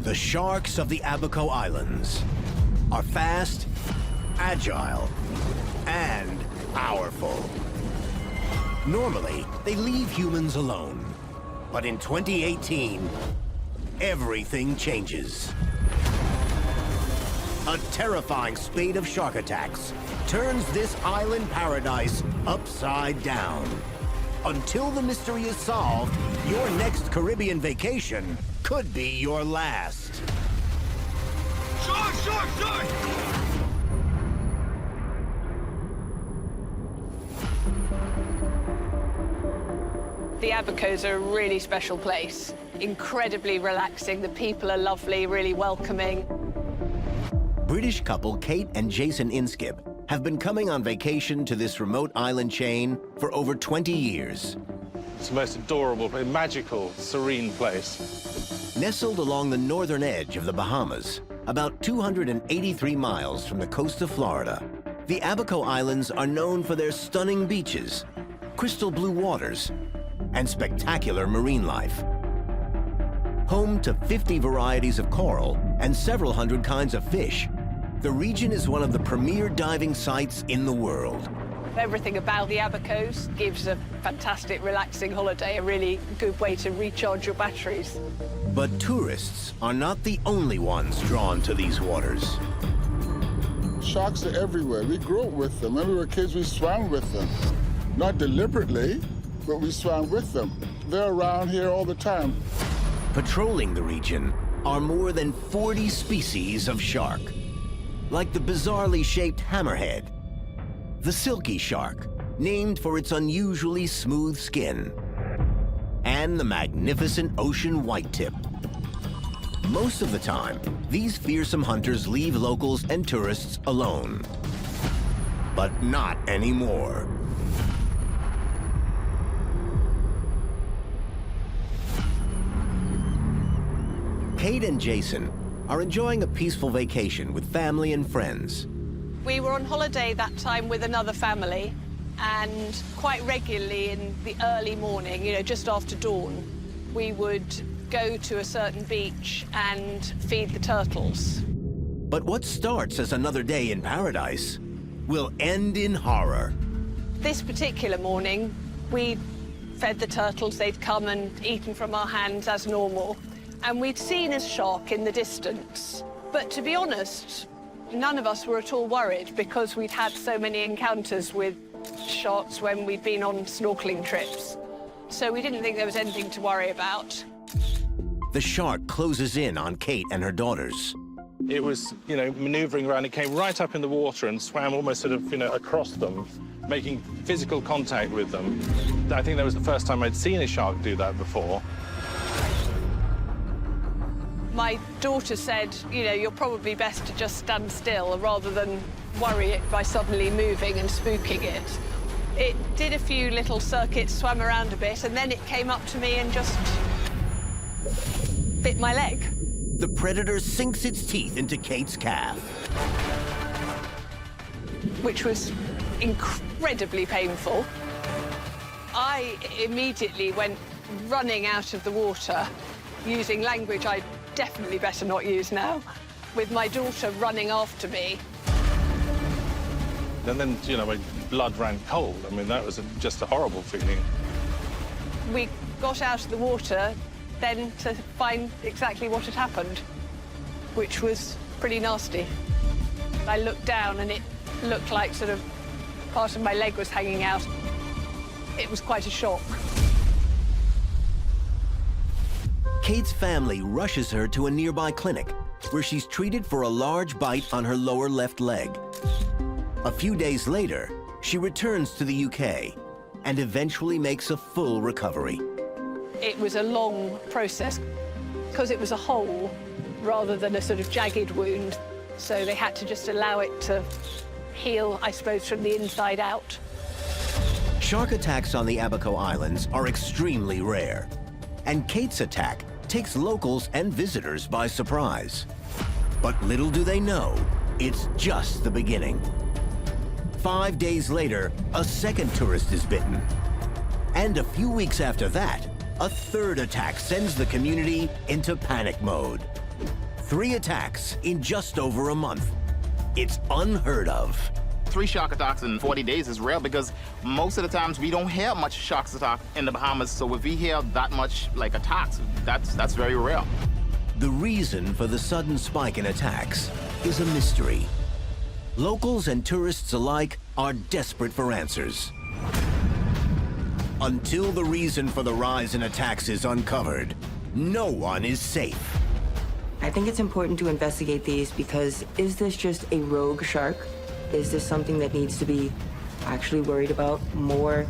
The sharks of the Abaco Islands are fast, agile, and powerful. Normally, they leave humans alone. But in 2018, everything changes. A terrifying spate of shark attacks turns this island paradise upside down. Until the mystery is solved, your next Caribbean vacation could be your last. Shark, shark, shark! The Abacos are a really special place. Incredibly relaxing. The people are lovely, really welcoming. British couple Kate and Jason Inskip have been coming on vacation to this remote island chain for over 20 years. It's the most adorable, magical, serene place. Nestled along the northern edge of the Bahamas, about 283 miles from the coast of Florida, the Abaco Islands are known for their stunning beaches, crystal blue waters, and spectacular marine life. Home to 50 varieties of coral and several hundred kinds of fish, the region is one of the premier diving sites in the world. Everything about the Abacos gives a fantastic, relaxing holiday, a really good way to recharge your batteries. But tourists are not the only ones drawn to these waters. Sharks are everywhere. We grew up with them. When we were kids, we swam with them. Not deliberately, but we swam with them. They're around here all the time. Patrolling the region are more than 40 species of shark, like the bizarrely shaped hammerhead, the silky shark, named for its unusually smooth skin, and the magnificent ocean whitetip. Most of the time, these fearsome hunters leave locals and tourists alone. But not anymore. Kate and Jason are enjoying a peaceful vacation with family and friends. We were on holiday that time with another family, and quite regularly in the early morning, just after dawn, we would go to a certain beach and feed the turtles. But what starts as another day in paradise will end in horror. This particular morning, we fed the turtles. They'd come and eaten from our hands as normal. And we'd seen a shark in the distance. But to be honest, none of us were at all worried because we'd had so many encounters with sharks when we'd been on snorkeling trips. So we didn't think there was anything to worry about. The shark closes in on Kate and her daughters. It was, maneuvering around. It came right up in the water and swam almost sort of, across them, making physical contact with them. I think that was the first time I'd seen a shark do that before. My daughter said, you're probably best to just stand still rather than worry it by suddenly moving and spooking it. It did a few little circuits, swam around a bit, and then it came up to me and just bit my leg. The predator sinks its teeth into Kate's calf, which was incredibly painful. I immediately went running out of the water, using language I'd definitely better not use now, with my daughter running after me. And then, my blood ran cold. I mean, that was just a horrible feeling. We got out of the water then to find exactly what had happened, which was pretty nasty. I looked down and it looked like sort of part of my leg was hanging out. It was quite a shock. Kate's family rushes her to a nearby clinic, where she's treated for a large bite on her lower left leg. A few days later, she returns to the UK and eventually makes a full recovery. It was a long process because it was a hole rather than a sort of jagged wound, so they had to just allow it to heal, I suppose, from the inside out. Shark attacks on the Abaco Islands are extremely rare, and Kate's attack takes locals and visitors by surprise. But little do they know, it's just the beginning. 5 days later, a second tourist is bitten. And a few weeks after that, a third attack sends the community into panic mode. 3 attacks in just over a month. It's unheard of. 3 shark attacks in 40 days is rare because most of the times we don't hear much sharks attack in the Bahamas. So if we hear that much like attacks, that's very rare. The reason for the sudden spike in attacks is a mystery. Locals and tourists alike are desperate for answers. Until the reason for the rise in attacks is uncovered, no one is safe. I think it's important to investigate these because is this just a rogue shark? Is this something that needs to be actually worried about more?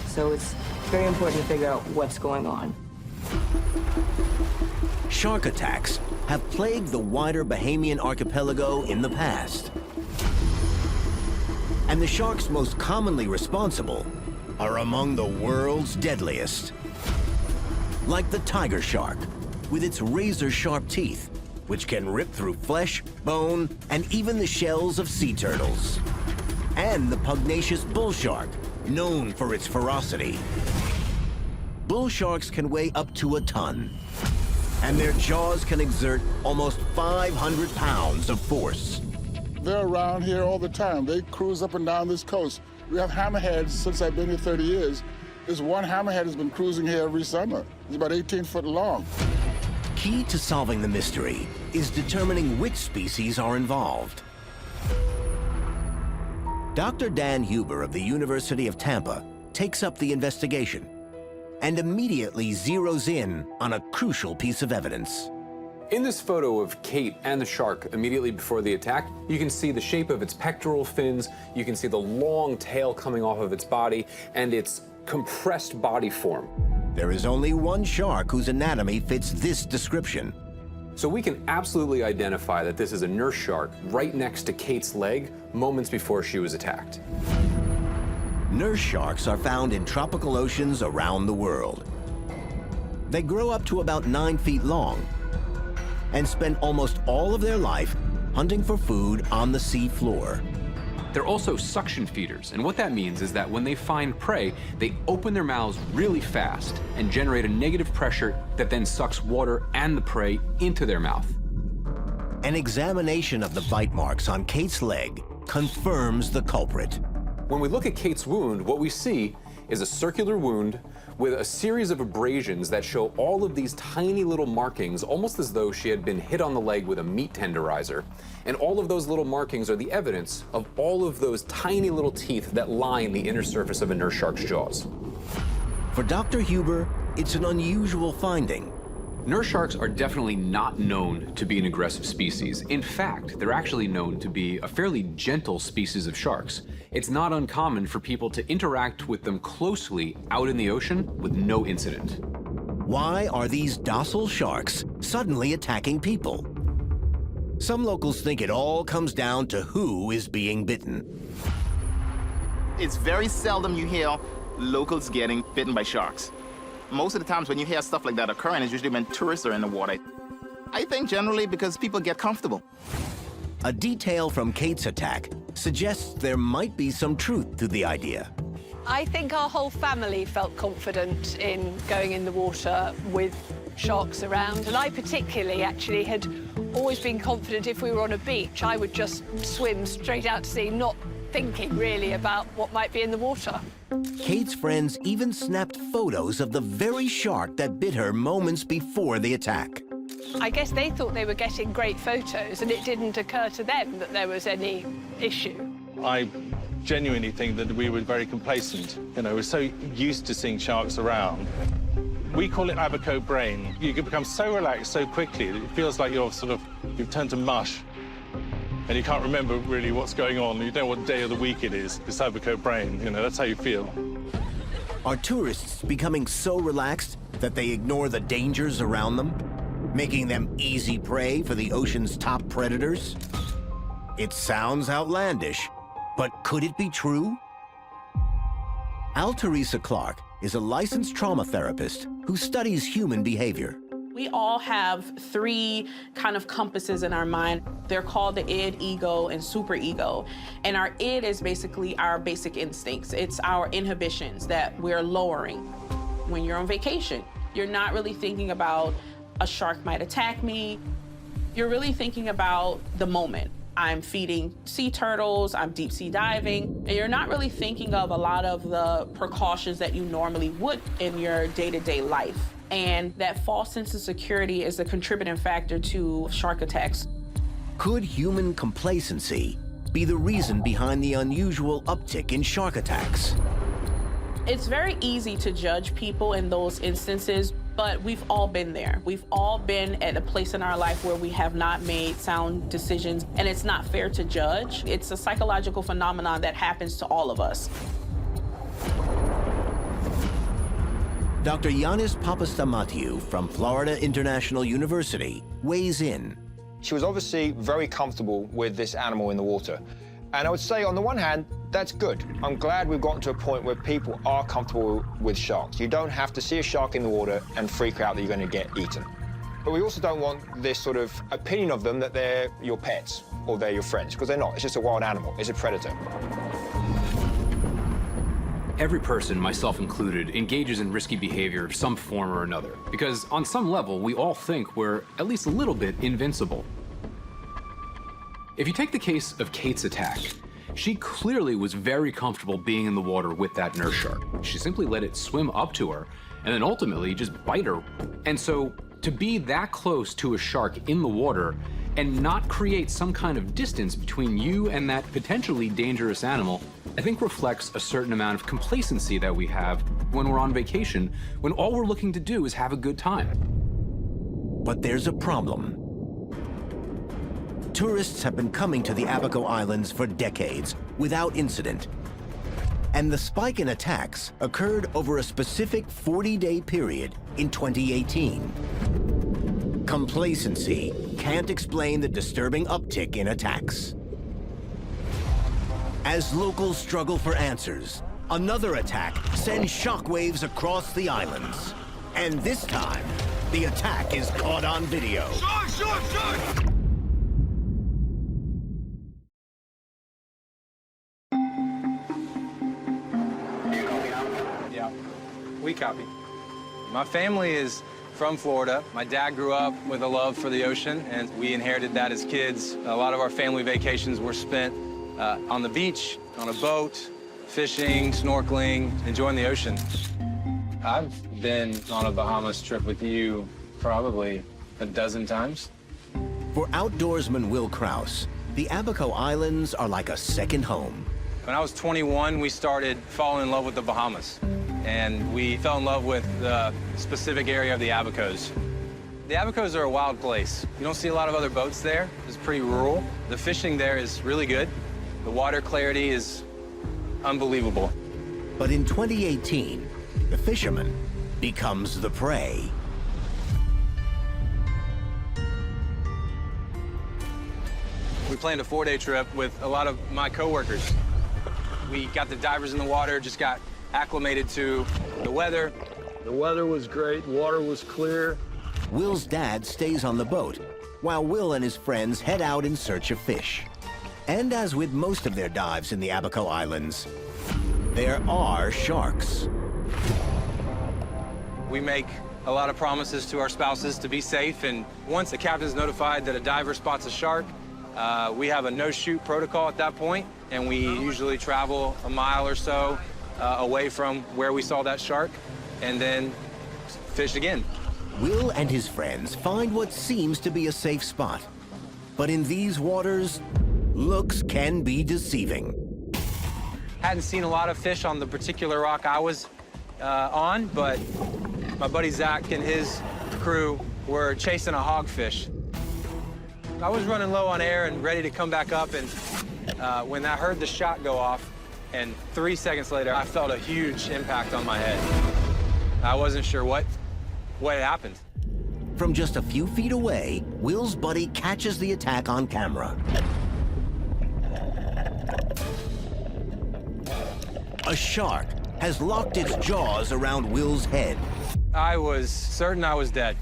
So it's very important to figure out what's going on. Shark attacks have plagued the wider Bahamian archipelago in the past. And the sharks most commonly responsible are among the world's deadliest. Like the tiger shark, with its razor-sharp teeth, which can rip through flesh, bone, and even the shells of sea turtles. And the pugnacious bull shark, known for its ferocity. Bull sharks can weigh up to a ton, and their jaws can exert almost 500 pounds of force. They're around here all the time. They cruise up and down this coast. We have hammerheads since I've been here 30 years. This one hammerhead has been cruising here every summer. It's about 18 foot long. Key to solving the mystery is determining which species are involved. Dr. Dan Huber of the University of Tampa takes up the investigation and immediately zeroes in on a crucial piece of evidence. In this photo of Kate and the shark immediately before the attack, you can see the shape of its pectoral fins, you can see the long tail coming off of its body, and its compressed body form. There is only one shark whose anatomy fits this description. So we can absolutely identify that this is a nurse shark right next to Kate's leg moments before she was attacked. Nurse sharks are found in tropical oceans around the world. They grow up to about 9 feet long and spend almost all of their life hunting for food on the sea floor. They're also suction feeders, and what that means is that when they find prey, they open their mouths really fast and generate a negative pressure that then sucks water and the prey into their mouth. An examination of the bite marks on Kate's leg confirms the culprit. When we look at Kate's wound, what we see is a circular wound with a series of abrasions that show all of these tiny little markings, almost as though she had been hit on the leg with a meat tenderizer. And all of those little markings are the evidence of all of those tiny little teeth that line the inner surface of a nurse shark's jaws. For Dr. Huber, it's an unusual finding. Nurse sharks are definitely not known to be an aggressive species. In fact, they're actually known to be a fairly gentle species of sharks. It's not uncommon for people to interact with them closely out in the ocean with no incident. Why are these docile sharks suddenly attacking people? Some locals think it all comes down to who is being bitten. It's very seldom you hear locals getting bitten by sharks. Most of the times when you hear stuff like that occurring, it's usually when tourists are in the water. I think generally because people get comfortable. A detail from Kate's attack suggests there might be some truth to the idea. I think our whole family felt confident in going in the water with sharks around, and I particularly actually had always been confident if we were on a beach, I would just swim straight out to sea, not thinking really about what might be in the water. Kate's friends even snapped photos of the very shark that bit her moments before the attack. I guess they thought they were getting great photos, and it didn't occur to them that there was any issue. I genuinely think that we were very complacent. You know, we're so used to seeing sharks around. We call it Abaco brain. You can become so relaxed so quickly that it feels like you've turned to mush. And you can't remember really what's going on. You don't know what day of the week it is. It's Abaco brain, you know, that's how you feel. Are tourists becoming so relaxed that they ignore the dangers around them, making them easy prey for the ocean's top predators? It sounds outlandish, but could it be true? Teresa Clark is a licensed trauma therapist who studies human behavior. We all have 3 kind of compasses in our mind. They're called the id, ego, and superego. And our id is basically our basic instincts. It's our inhibitions that we're lowering. When you're on vacation, you're not really thinking about a shark might attack me. You're really thinking about the moment. I'm feeding sea turtles, I'm deep sea diving, and you're not really thinking of a lot of the precautions that you normally would in your day-to-day life. And that false sense of security is a contributing factor to shark attacks. Could human complacency be the reason behind the unusual uptick in shark attacks? It's very easy to judge people in those instances, but we've all been there. We've all been at a place in our life where we have not made sound decisions, and it's not fair to judge. It's a psychological phenomenon that happens to all of us. Dr. Yannis Papastamatiu from Florida International University weighs in. She was obviously very comfortable with this animal in the water. And I would say, on the one hand, that's good. I'm glad we've gotten to a point where people are comfortable with sharks. You don't have to see a shark in the water and freak out that you're going to get eaten. But we also don't want this sort of opinion of them that they're your pets or they're your friends, because they're not. It's just a wild animal. It's a predator. Every person, myself included, engages in risky behavior of some form or another, because on some level, we all think we're at least a little bit invincible. If you take the case of Kate's attack, she clearly was very comfortable being in the water with that nurse shark. She simply let it swim up to her and then ultimately just bite her. And so to be that close to a shark in the water and not create some kind of distance between you and that potentially dangerous animal, I think reflects a certain amount of complacency that we have when we're on vacation, when all we're looking to do is have a good time. But there's a problem. Tourists have been coming to the Abaco Islands for decades without incident. And the spike in attacks occurred over a specific 40-day period in 2018. Complacency can't explain the disturbing uptick in attacks. As locals struggle for answers, another attack sends shockwaves across the islands. And this time, the attack is caught on video. Shark, shark, shark! Yeah, we copy. My family is from Florida. My dad grew up with a love for the ocean, and we inherited that as kids. A lot of our family vacations were spent on the beach, on a boat, fishing, snorkeling, enjoying the ocean. I've been on a Bahamas trip with you probably a dozen times. For outdoorsman Will Krause, the Abaco Islands are like a second home. When I was 21, we started falling in love with the Bahamas, and we fell in love with the specific area of the Abacos. The Abacos are a wild place. You don't see a lot of other boats there. It's pretty rural. The fishing there is really good. The water clarity is unbelievable. But in 2018, the fisherman becomes the prey. We planned a 4-day trip with a lot of my coworkers. We got the divers in the water, just got acclimated to the weather. The weather was great, water was clear. Will's dad stays on the boat, while Will and his friends head out in search of fish. And as with most of their dives in the Abaco Islands, there are sharks. We make a lot of promises to our spouses to be safe, and once the captain's notified that a diver spots a shark, we have a no-shoot protocol at that point, and we usually travel a mile or so away from where we saw that shark, and then fish again. Will and his friends find what seems to be a safe spot. But in these waters, looks can be deceiving. Hadn't seen a lot of fish on the particular rock I was on, but my buddy Zach and his crew were chasing a hogfish. I was running low on air and ready to come back up, and when I heard the shot go off, and 3 seconds later, I felt a huge impact on my head. I wasn't sure what had happened. From just a few feet away, Will's buddy catches the attack on camera. A shark has locked its jaws around Will's head. I was certain I was dead.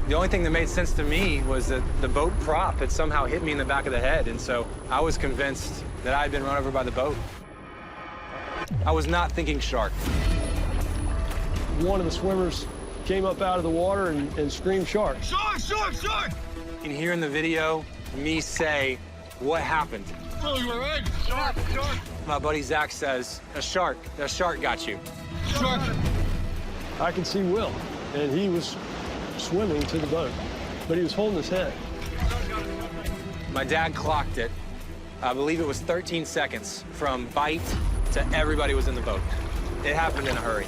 The only thing that made sense to me was that the boat prop had somehow hit me in the back of the head, and so I was convinced that I had been run over by the boat. I was not thinking shark. One of the swimmers came up out of the water and screamed shark. Shark, shark, shark! You can hear in the video me say what happened. Oh, you all right? Shark, shark! My buddy Zach says, a shark got you. Shark! I could see Will, and he was swimming to the boat, but he was holding his head. My dad clocked it. I believe it was 13 seconds from bite to everybody was in the boat. It happened in a hurry.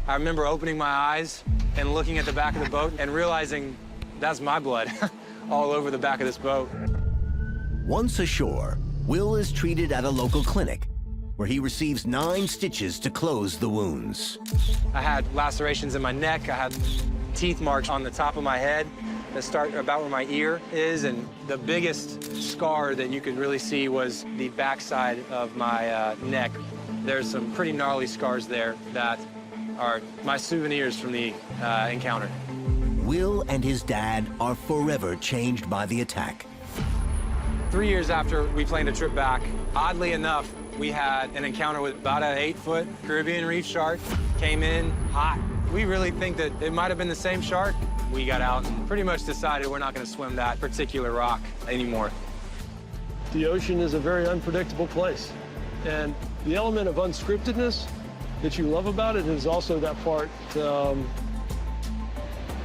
I remember opening my eyes and looking at the back of the boat and realizing that's my blood all over the back of this boat. Once ashore, Will is treated at a local clinic where he receives 9 stitches to close the wounds. I had lacerations in my neck. I had teeth marks on the top of my head that start about where my ear is, and the biggest scar that you could really see was the backside of my neck. There's some pretty gnarly scars there that are my souvenirs from the encounter. Will and his dad are forever changed by the attack. 3 years after we planned a trip back, oddly enough, we had an encounter with about an 8-foot Caribbean reef shark. Came in hot. We really think that it might have been the same shark. We got out and pretty much decided we're not going to swim that particular rock anymore. The ocean is a very unpredictable place, and the element of unscriptedness that you love about it is also that part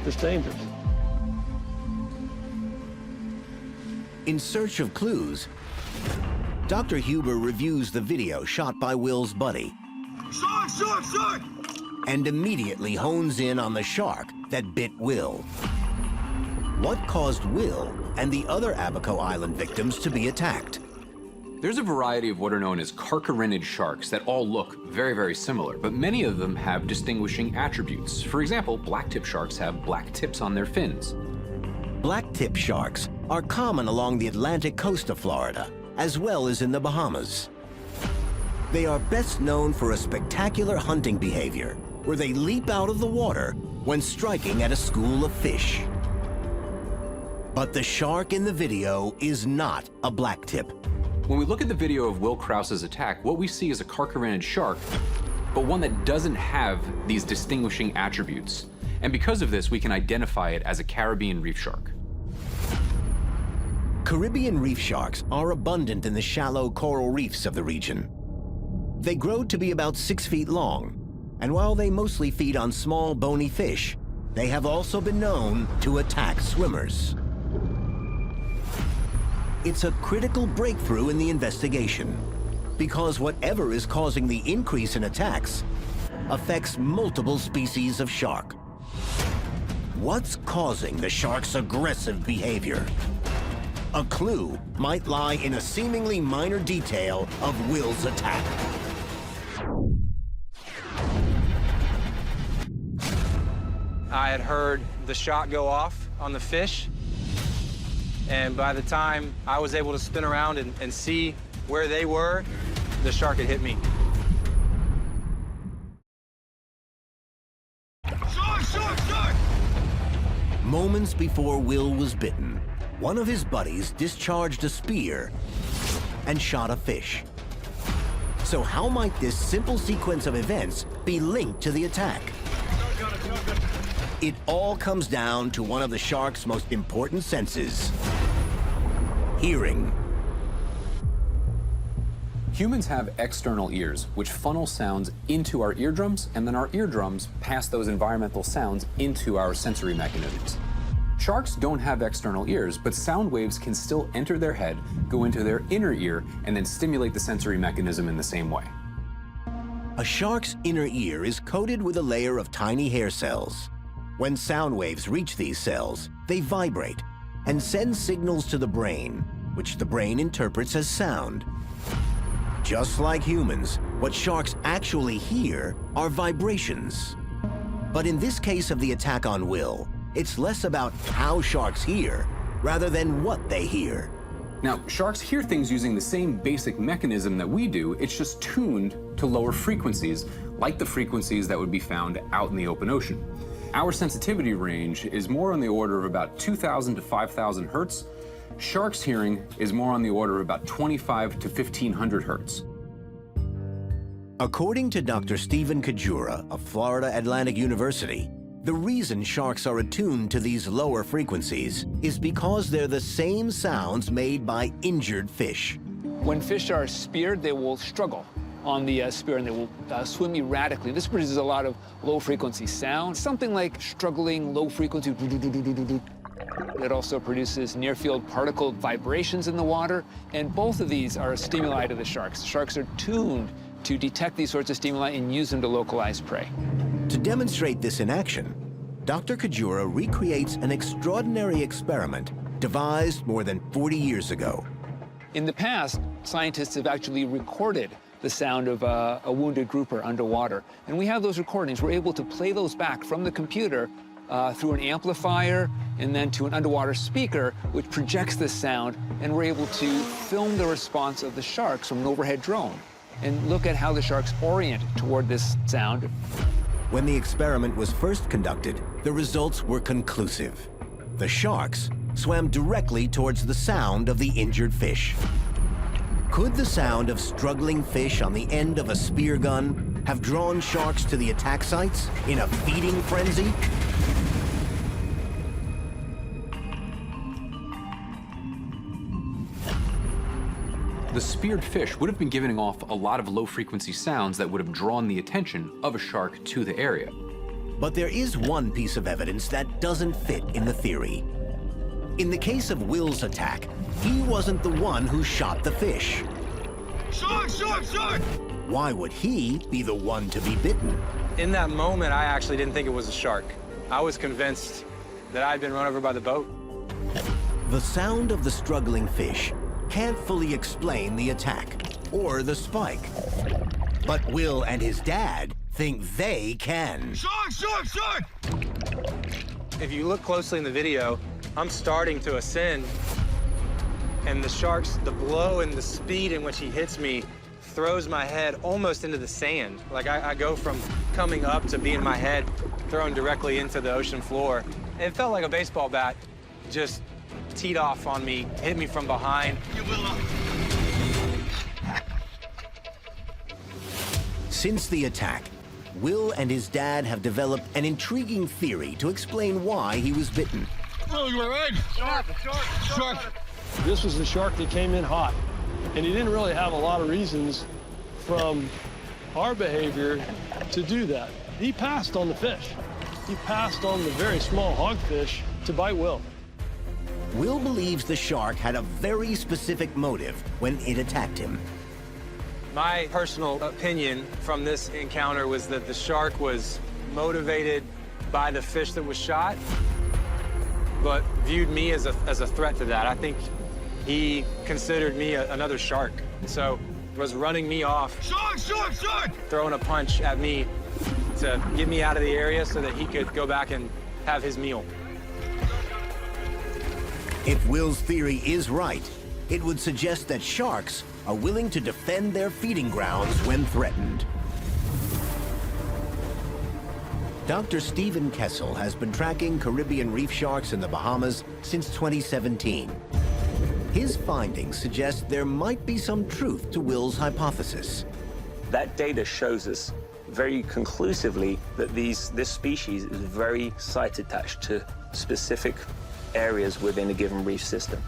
that's dangerous. In search of clues, Dr. Huber reviews the video shot by Will's buddy Shark, shark, shark! and immediately hones in on the shark that bit Will. What caused Will and the other Abaco Island victims to be attacked? There's a variety of what are known as carcharinid sharks that all look very, very similar, but many of them have distinguishing attributes. For example, blacktip sharks have black tips on their fins. Blacktip sharks are common along the Atlantic coast of Florida, as well as in the Bahamas. They are best known for a spectacular hunting behavior, where they leap out of the water when striking at a school of fish. But the shark in the video is not a blacktip. When we look at the video of Will Krause's attack, what we see is a carcharinid shark, but one that doesn't have these distinguishing attributes. And because of this, we can identify it as a Caribbean reef shark. Caribbean reef sharks are abundant in the shallow coral reefs of the region. They grow to be about 6 feet long, and while they mostly feed on small bony fish, they have also been known to attack swimmers. It's a critical breakthrough in the investigation, because whatever is causing the increase in attacks affects multiple species of shark. What's causing the shark's aggressive behavior? A clue might lie in a seemingly minor detail of Will's attack. I had heard the shot go off on the fish, and by the time I was able to spin around and see where they were, the shark had hit me. Shark, shark, shark! Moments before Will was bitten, one of his buddies discharged a spear and shot a fish. So how might this simple sequence of events be linked to the attack? It all comes down to one of the shark's most important senses: hearing. Humans have external ears, which funnel sounds into our eardrums, and then our eardrums pass those environmental sounds into our sensory mechanisms. Sharks don't have external ears, but sound waves can still enter their head, go into their inner ear, and then stimulate the sensory mechanism in the same way. A shark's inner ear is coated with a layer of tiny hair cells. When sound waves reach these cells, they vibrate and send signals to the brain, which the brain interprets as sound. Just like humans, what sharks actually hear are vibrations. But in this case of the attack on Will, it's less about how sharks hear, rather than what they hear. Now, sharks hear things using the same basic mechanism that we do, it's just tuned to lower frequencies, like the frequencies that would be found out in the open ocean. Our sensitivity range is more on the order of about 2,000 to 5,000 hertz. Sharks' hearing is more on the order of about 25 to 1,500 hertz. According to Dr. Stephen Kajura of Florida Atlantic University, the reason sharks are attuned to these lower frequencies is because they're the same sounds made by injured fish. When fish are speared, they will struggle on the spear and they will swim erratically. This produces a lot of low-frequency sound, something like struggling, low-frequency. It also produces near-field particle vibrations in the water, and both of these are stimuli to the sharks. Sharks are tuned to detect these sorts of stimuli and use them to localize prey. To demonstrate this in action, Dr. Kajura recreates an extraordinary experiment devised more than 40 years ago. In the past, scientists have actually recorded the sound of a wounded grouper underwater. And we have those recordings. We're able to play those back from the computer through an amplifier and then to an underwater speaker, which projects this sound, and we're able to film the response of the sharks from an overhead drone and look at how the sharks orient toward this sound. When the experiment was first conducted, the results were conclusive. The sharks swam directly towards the sound of the injured fish. Could the sound of struggling fish on the end of a spear gun have drawn sharks to the attack sites in a feeding frenzy? The speared fish would have been giving off a lot of low-frequency sounds that would have drawn the attention of a shark to the area. But there is one piece of evidence that doesn't fit in the theory. In the case of Will's attack, he wasn't the one who shot the fish. Shark, shark, shark! Why would he be the one to be bitten? In that moment, I actually didn't think it was a shark. I was convinced that I'd been run over by the boat. The sound of the struggling fish can't fully explain the attack or the spike. But Will and his dad think they can. Shark, shark, shark! If you look closely in the video, I'm starting to ascend, and the shark's, the blow and the speed in which he hits me throws my head almost into the sand. Like I go from coming up to being my head thrown directly into the ocean floor. It felt like a baseball bat just teed off on me, hit me from behind. Since the attack, Will and his dad have developed an intriguing theory to explain why he was bitten. Oh, you all right? Shark, shark, shark! This was the shark that came in hot, and he didn't really have a lot of reasons from our behavior to do that. He passed on the fish. He passed on the very small hogfish to bite Will. Will believes the shark had a very specific motive when it attacked him. My personal opinion from this encounter was that the shark was motivated by the fish that was shot, but viewed me as a threat to that. I think he considered me another shark, so was running me off. Shark, shark, shark! Throwing a punch at me to get me out of the area so that he could go back and have his meal. If Will's theory is right, it would suggest that sharks are willing to defend their feeding grounds when threatened. Dr. Stephen Kessel has been tracking Caribbean reef sharks in the Bahamas since 2017. His findings suggest there might be some truth to Will's hypothesis. That data shows us very conclusively that this species is very site-attached to specific areas within a given reef system.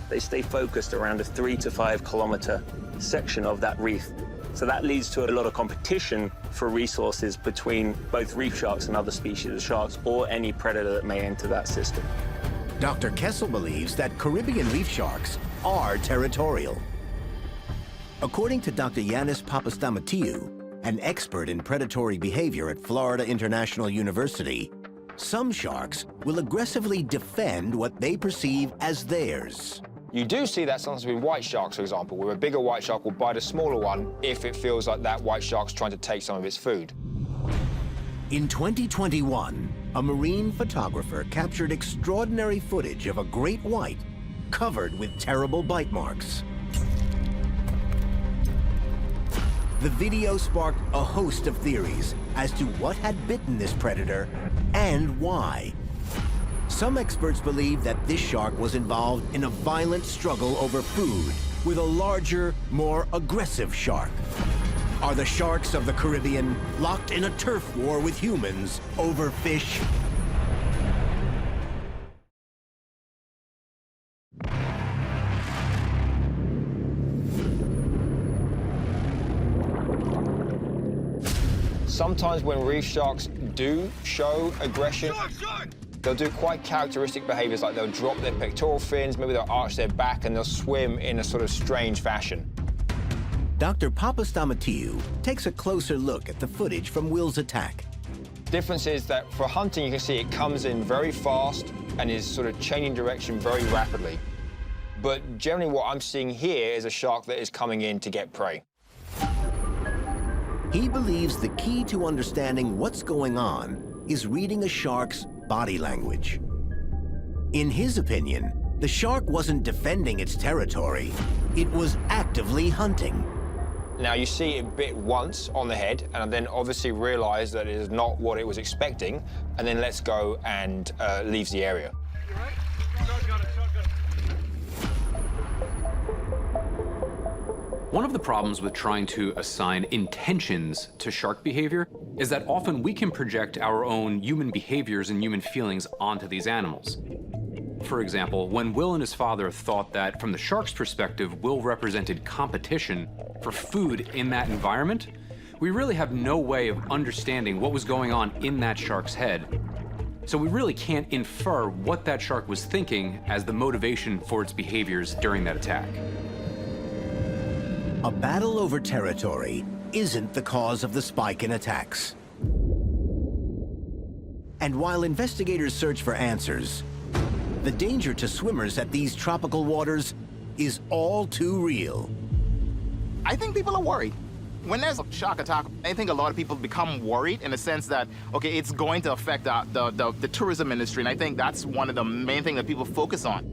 They stay focused around a 3 to 5 kilometer section of that reef. So that leads to a lot of competition for resources between both reef sharks and other species of sharks or any predator that may enter that system. Dr. Kessel believes that Caribbean reef sharks are territorial. According to Dr. Yanis Papastamatiu, an expert in predatory behavior at Florida International University, some sharks will aggressively defend what they perceive as theirs. You do see that sometimes with white sharks, for example, where a bigger white shark will bite a smaller one if it feels like that white shark's trying to take some of its food. In 2021, a marine photographer captured extraordinary footage of a great white covered with terrible bite marks. The video sparked a host of theories as to what had bitten this predator and why. Some experts believe that this shark was involved in a violent struggle over food with a larger, more aggressive shark. Are the sharks of the Caribbean locked in a turf war with humans over fish? Sometimes when reef sharks do show aggression, they'll do quite characteristic behaviors, like they'll drop their pectoral fins, maybe they'll arch their back, and they'll swim in a sort of strange fashion. Dr. Papastamatiu takes a closer look at the footage from Will's attack. Difference is that for hunting, you can see it comes in very fast and is sort of changing direction very rapidly. But generally what I'm seeing here is a shark that is coming in to get prey. He believes the key to understanding what's going on is reading a shark's body language. In his opinion, the shark wasn't defending its territory, it was actively hunting. Now you see it bit once on the head and then obviously realize that it is not what it was expecting, and then lets go and leaves the area. One of the problems with trying to assign intentions to shark behavior is that often we can project our own human behaviors and human feelings onto these animals. For example, when Will and his father thought that, from the shark's perspective, Will represented competition for food in that environment, we really have no way of understanding what was going on in that shark's head. So we really can't infer what that shark was thinking as the motivation for its behaviors during that attack. A battle over territory isn't the cause of the spike in attacks. And while investigators search for answers, the danger to swimmers at these tropical waters is all too real. I think people are worried. When there's a shark attack, I think a lot of people become worried in the sense that, okay, it's going to affect the tourism industry, and I think that's one of the main things that people focus on.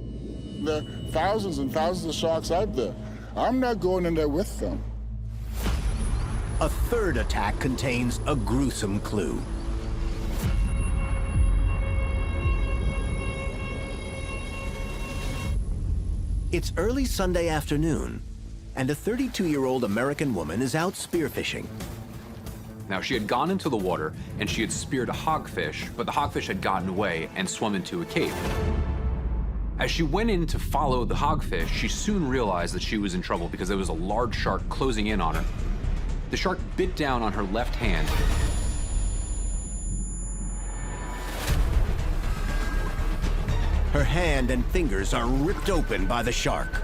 There are thousands and thousands of sharks out there. I'm not going in there with them. A third attack contains a gruesome clue. It's early Sunday afternoon, and a 32-year-old American woman is out spearfishing. Now, she had gone into the water and she had speared a hogfish, but the hogfish had gotten away and swum into a cave. As she went in to follow the hogfish, she soon realized that she was in trouble because there was a large shark closing in on her. The shark bit down on her left hand. Her hand and fingers are ripped open by the shark.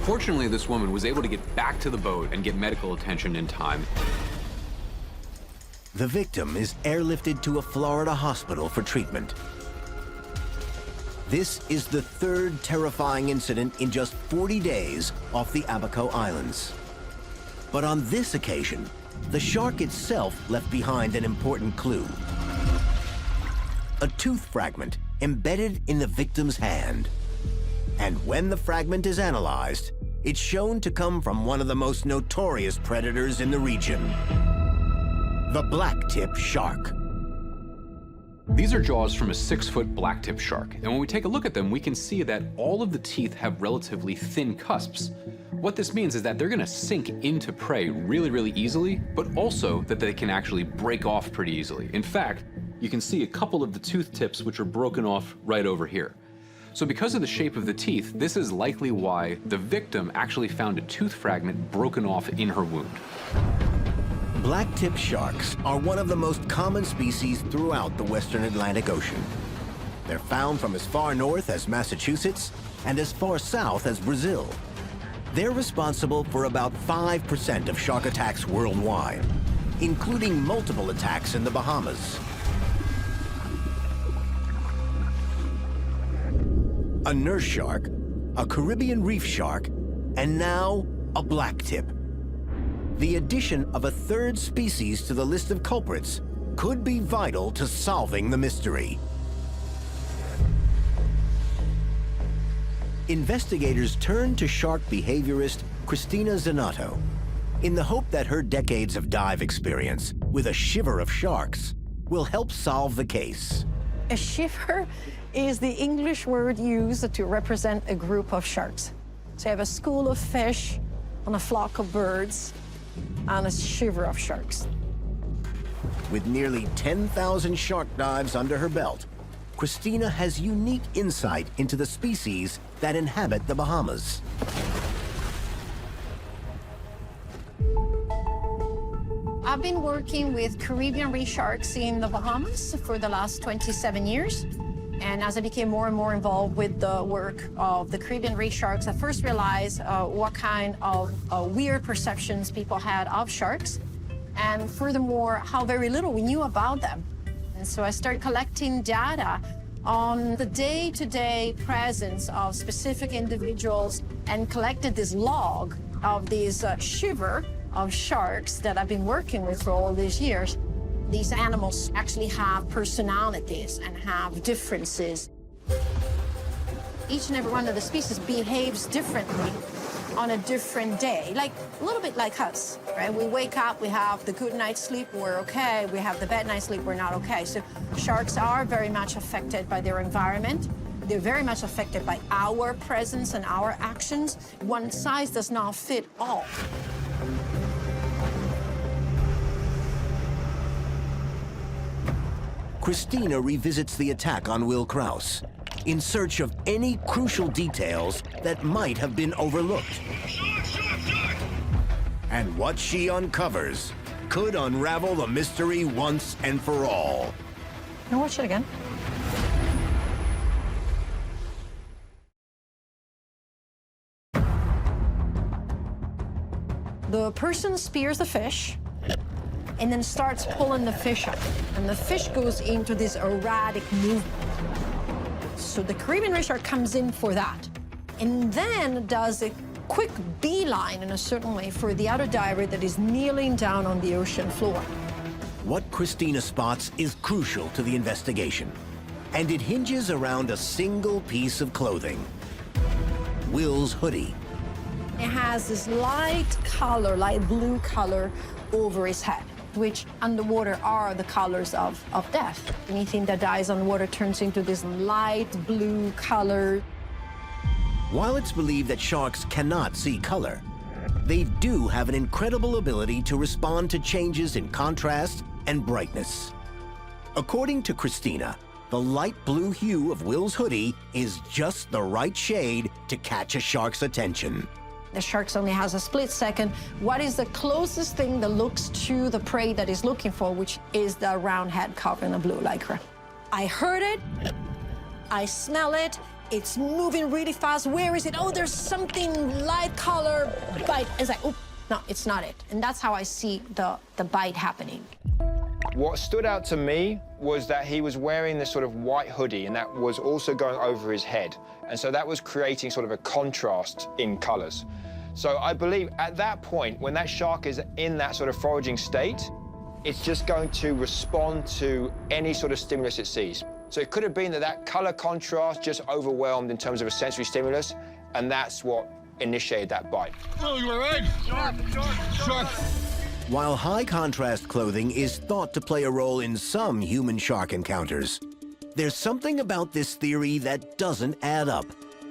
Fortunately, this woman was able to get back to the boat and get medical attention in time. The victim is airlifted to a Florida hospital for treatment. This is the third terrifying incident in just 40 days off the Abaco Islands. But on this occasion, the shark itself left behind an important clue. A tooth fragment embedded in the victim's hand. And when the fragment is analyzed, it's shown to come from one of the most notorious predators in the region, the blacktip shark. These are jaws from a 6-foot blacktip shark, and when we take a look at them, we can see that all of the teeth have relatively thin cusps. What this means is that they're gonna sink into prey really, really easily, but also that they can actually break off pretty easily. In fact, you can see a couple of the tooth tips which are broken off right over here. So because of the shape of the teeth, this is likely why the victim actually found a tooth fragment broken off in her wound. Blacktip sharks are one of the most common species throughout the Western Atlantic Ocean. They're found from as far north as Massachusetts and as far south as Brazil. They're responsible for about 5% of shark attacks worldwide, including multiple attacks in the Bahamas. A nurse shark, a Caribbean reef shark, and now a blacktip. The addition of a third species to the list of culprits could be vital to solving the mystery. Investigators turn to shark behaviorist Christina Zanato in the hope that her decades of dive experience with a shiver of sharks will help solve the case. A shiver is the English word used to represent a group of sharks. So you have a school of fish and a flock of birds and a shiver of sharks. With nearly 10,000 shark dives under her belt, Christina has unique insight into the species that inhabit the Bahamas. I've been working with Caribbean reef sharks in the Bahamas for the last 27 years. And as I became more and more involved with the work of the Caribbean reef sharks, I first realized what kind of weird perceptions people had of sharks, and furthermore, how very little we knew about them. And so I started collecting data on the day-to-day presence of specific individuals and collected this log of these shiver of sharks that I've been working with for all these years. These animals actually have personalities and have differences. Each and every one of the species behaves differently on a different day, like a little bit like us, right? We wake up, we have the good night's sleep, we're okay. We have the bad night's sleep, we're not okay. So sharks are very much affected by their environment. They're very much affected by our presence and our actions. One size does not fit all. Christina revisits the attack on Will Krause in search of any crucial details that might have been overlooked. And what she uncovers could unravel the mystery once and for all. Now watch it again. The person spears the fish and then starts pulling the fish up. And the fish goes into this erratic movement. So the Caribbean reef shark comes in for that, and then does a quick beeline in a certain way for the other diver that is kneeling down on the ocean floor. What Christina spots is crucial to the investigation, and it hinges around a single piece of clothing: Will's hoodie. It has this light color, light blue color over his head, which underwater are the colors of death. Anything that dies underwater turns into this light blue color. While it's believed that sharks cannot see color, they do have an incredible ability to respond to changes in contrast and brightness. According to Christina, the light blue hue of Will's hoodie is just the right shade to catch a shark's attention. The shark only has a split second. What is the closest thing that looks to the prey that is looking for, which is the round head covered in a blue lycra? I heard it, I smell it, it's moving really fast. Where is it? Oh, there's something light color bite. It's like, oh, no, it's not it. And that's how I see the bite happening. What stood out to me was that he was wearing this sort of white hoodie, and that was also going over his head. And so that was creating sort of a contrast in colors. So I believe at that point, when that shark is in that sort of foraging state, it's just going to respond to any sort of stimulus it sees. So it could have been that that color contrast just overwhelmed in terms of a sensory stimulus, and that's what initiated that bite. Oh, you all right? Shark, shark, shark. While high contrast clothing is thought to play a role in some human-shark encounters, there's something about this theory that doesn't add up.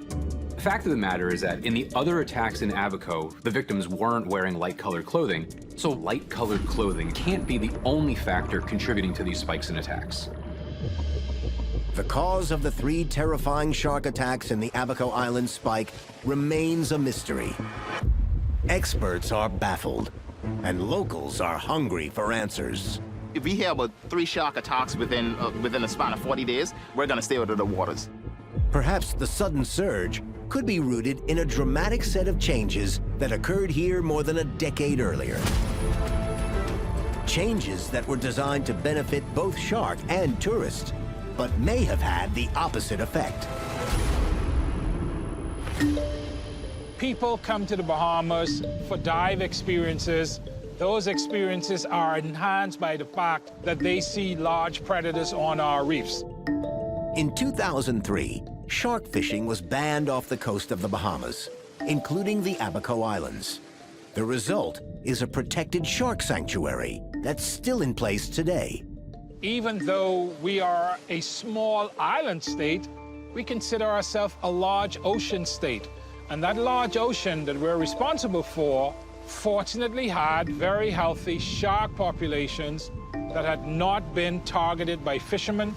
The fact of the matter is that in the other attacks in Abaco, the victims weren't wearing light-colored clothing, so light-colored clothing can't be the only factor contributing to these spikes in attacks. The cause of the 3 terrifying shark attacks in the Abaco Islands spike remains a mystery. Experts are baffled, and locals are hungry for answers. If we hear about 3 shark attacks within a span of 40 days, we're gonna stay out of the waters. Perhaps the sudden surge could be rooted in a dramatic set of changes that occurred here more than a decade earlier. Changes that were designed to benefit both shark and tourists, but may have had the opposite effect. People come to the Bahamas for dive experiences. Those experiences are enhanced by the fact that they see large predators on our reefs. In 2003, shark fishing was banned off the coast of the Bahamas, including the Abaco Islands. The result is a protected shark sanctuary that's still in place today. Even though we are a small island state, we consider ourselves a large ocean state. And that large ocean that we're responsible for fortunately had very healthy shark populations that had not been targeted by fishermen.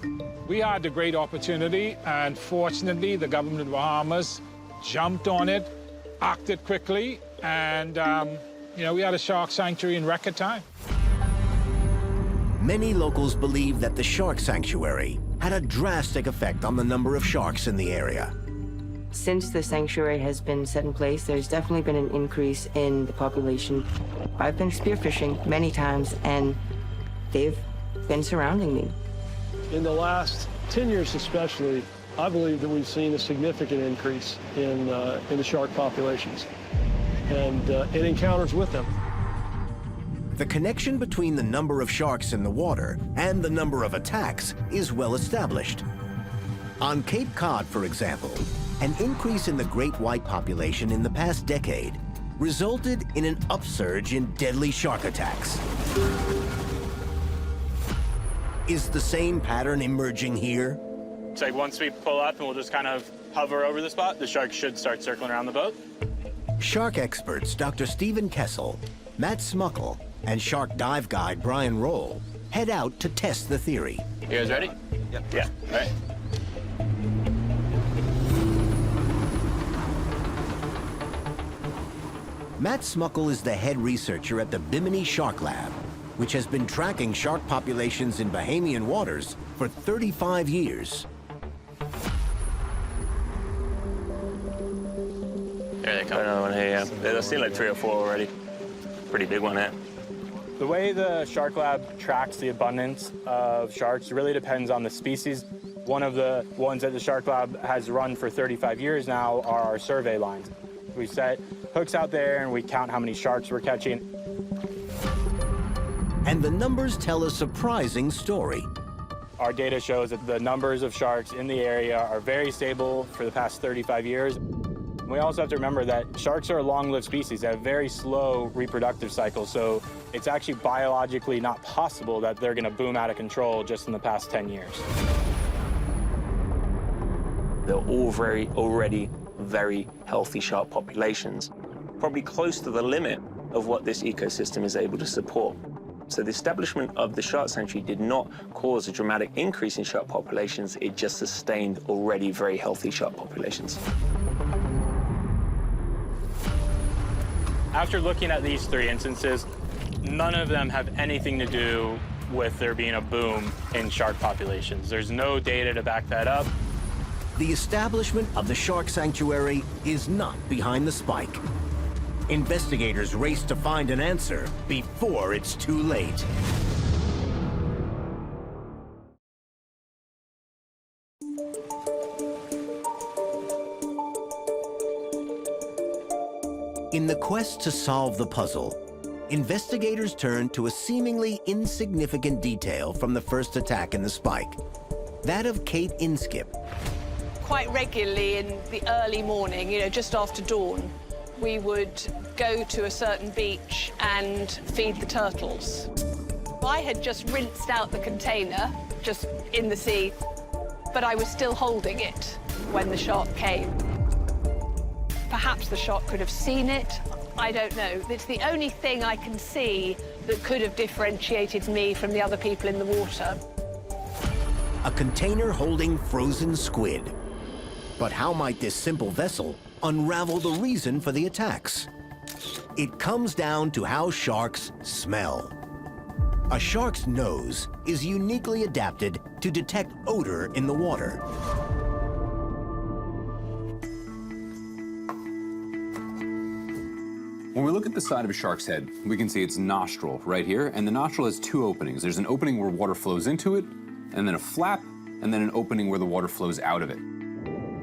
We had the great opportunity, and fortunately, the government of the Bahamas jumped on it, acted quickly, and we had a shark sanctuary in record time. Many locals believe that the shark sanctuary had a drastic effect on the number of sharks in the area. Since the sanctuary has been set in place, there's definitely been an increase in the population. I've been spearfishing many times, and they've been surrounding me. In the last 10 years especially, I believe that we've seen a significant increase in the shark populations and in encounters with them. The connection between the number of sharks in the water and the number of attacks is well established. On Cape Cod, for example, an increase in the great white population in the past decade resulted in an upsurge in deadly shark attacks. Is the same pattern emerging here? It's like once we pull up and we'll just kind of hover over the spot, the sharks should start circling around the boat. Shark experts Dr. Stephen Kessel, Matt Smuckle, and shark dive guide Brian Roll head out to test the theory. You guys ready? Yep. Yeah. All right. Matt Smuckle is the head researcher at the Bimini Shark Lab, which has been tracking shark populations in Bahamian waters for 35 years. There they come. Another one here, yeah. I've seen like 3 or 4 already. Pretty big one here. The way the Shark Lab tracks the abundance of sharks really depends on the species. One of the ones that the Shark Lab has run for 35 years now are our survey lines. We set hooks out there and we count how many sharks we're catching. And the numbers tell a surprising story. Our data shows that the numbers of sharks in the area are very stable for the past 35 years. We also have to remember that sharks are a long-lived species. They have very slow reproductive cycles, so it's actually biologically not possible that they're going to boom out of control just in the past 10 years. They're all already very healthy shark populations, probably close to the limit of what this ecosystem is able to support. So the establishment of the shark sanctuary did not cause a dramatic increase in shark populations, it just sustained already very healthy shark populations. After looking at these 3 instances, none of them have anything to do with there being a boom in shark populations. There's no data to back that up. The establishment of the shark sanctuary is not behind the spike. Investigators race to find an answer before it's too late. In the quest to solve the puzzle, investigators turn to a seemingly insignificant detail from the first attack in the spike, that of Kate Inskip. Quite regularly in the early morning, just after dawn, we would go to a certain beach and feed the turtles. I had just rinsed out the container, just in the sea, but I was still holding it when the shark came. Perhaps the shark could have seen it, I don't know. It's the only thing I can see that could have differentiated me from the other people in the water. A container holding frozen squid. But how might this simple vessel unravel the reason for the attacks? It comes down to how sharks smell. A shark's nose is uniquely adapted to detect odor in the water. When we look at the side of a shark's head, we can see its nostril right here, and the nostril has 2 openings. There's an opening where water flows into it, and then a flap, and then an opening where the water flows out of it.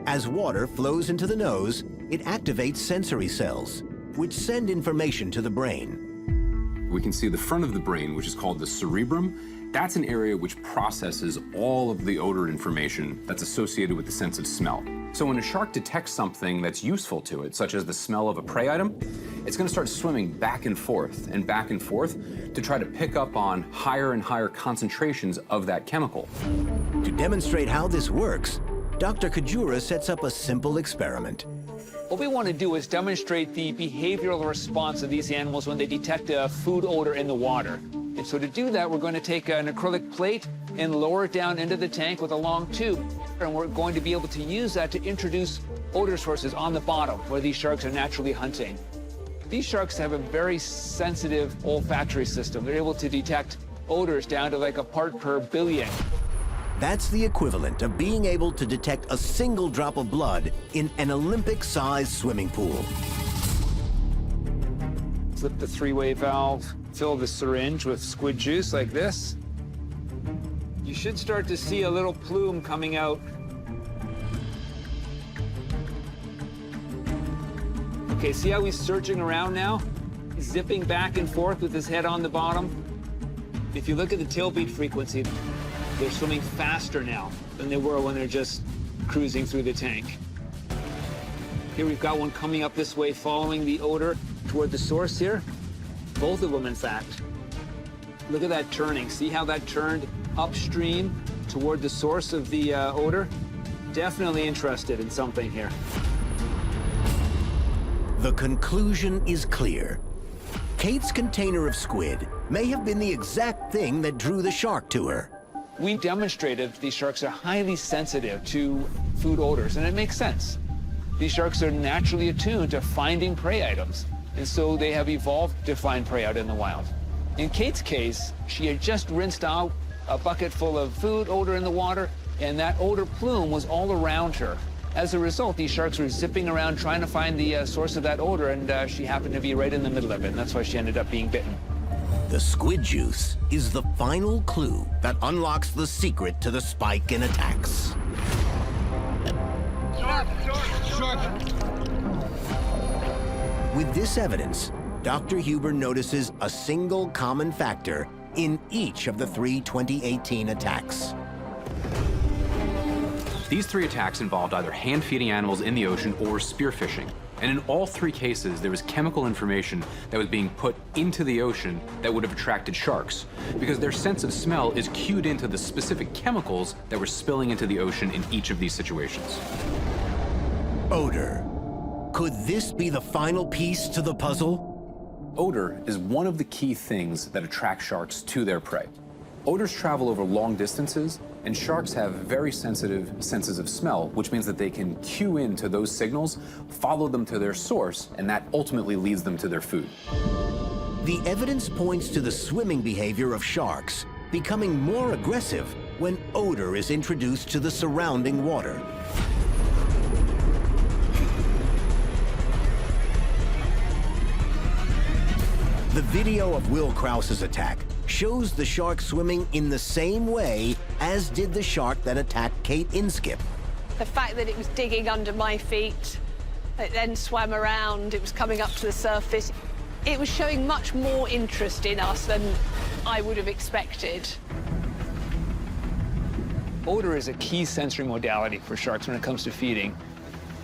As water flows into the nose, it activates sensory cells, which send information to the brain. We can see the front of the brain, which is called the cerebrum. That's an area which processes all of the odor information that's associated with the sense of smell. So when a shark detects something that's useful to it, such as the smell of a prey item, it's going to start swimming back and forth to try to pick up on higher and higher concentrations of that chemical. To demonstrate how this works, Dr. Kajura sets up a simple experiment. What we want to do is demonstrate the behavioral response of these animals when they detect a food odor in the water. And so to do that, we're going to take an acrylic plate and lower it down into the tank with a long tube. And we're going to be able to use that to introduce odor sources on the bottom where these sharks are naturally hunting. These sharks have a very sensitive olfactory system. They're able to detect odors down to like a part per billion. That's the equivalent of being able to detect a single drop of blood in an Olympic-sized swimming pool. Flip the three-way valve, fill the syringe with squid juice like this. You should start to see a little plume coming out. Okay, see how he's searching around now? He's zipping back and forth with his head on the bottom. If you look at the tailbeat frequency, they're swimming faster now than they were when they're just cruising through the tank. Here we've got one coming up this way, following the odor toward the source here. Both of them, in fact. Look at that turning. See how that turned upstream toward the source of the odor? Definitely interested in something here. The conclusion is clear. Kate's container of squid may have been the exact thing that drew the shark to her. We demonstrated these sharks are highly sensitive to food odors, and it makes sense. These sharks are naturally attuned to finding prey items, and so they have evolved to find prey out in the wild. In Kate's case, she had just rinsed out a bucket full of food odor in the water, and that odor plume was all around her. As a result, these sharks were zipping around trying to find the source of that odor, and she happened to be right in the middle of it, and that's why she ended up being bitten. The squid juice is the final clue that unlocks the secret to the spike in attacks. Shark! Shark! With this evidence, Dr. Huber notices a single common factor in each of the three 2018 attacks. These three attacks involved either hand-feeding animals in the ocean or spearfishing. And in all three cases, there was chemical information that was being put into the ocean that would have attracted sharks, because their sense of smell is cued into the specific chemicals that were spilling into the ocean in each of these situations. Odor. Could this be the final piece to the puzzle? Odor is one of the key things that attract sharks to their prey. Odors travel over long distances, and sharks have very sensitive senses of smell, which means that they can cue into those signals, follow them to their source, and that ultimately leads them to their food. The evidence points to the swimming behavior of sharks becoming more aggressive when odor is introduced to the surrounding water. The video of Will Krause's attack shows the shark swimming in the same way as did the shark that attacked Kate Inskip. The fact that it was digging under my feet, it then swam around, it was coming up to the surface. It was showing much more interest in us than I would have expected. Odor is a key sensory modality for sharks when it comes to feeding.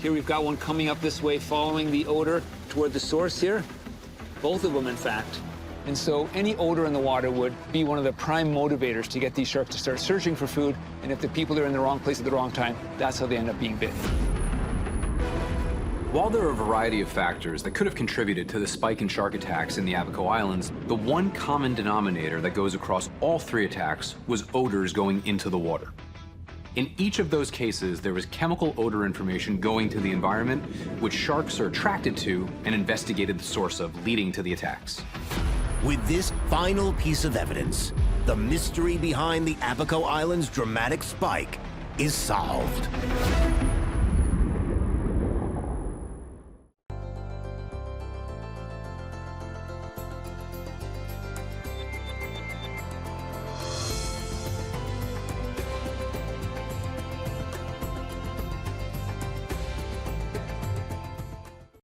Here we've got one coming up this way, following the odor toward the source here. Both of them, in fact. And so any odor in the water would be one of the prime motivators to get these sharks to start searching for food. And if the people are in the wrong place at the wrong time, that's how they end up being bitten. While there are a variety of factors that could have contributed to the spike in shark attacks in the Abaco Islands, the one common denominator that goes across all three attacks was odors going into the water. In each of those cases, there was chemical odor information going to the environment, which sharks are attracted to and investigated the source of, leading to the attacks. With this final piece of evidence, the mystery behind the Abaco Islands' dramatic spike is solved.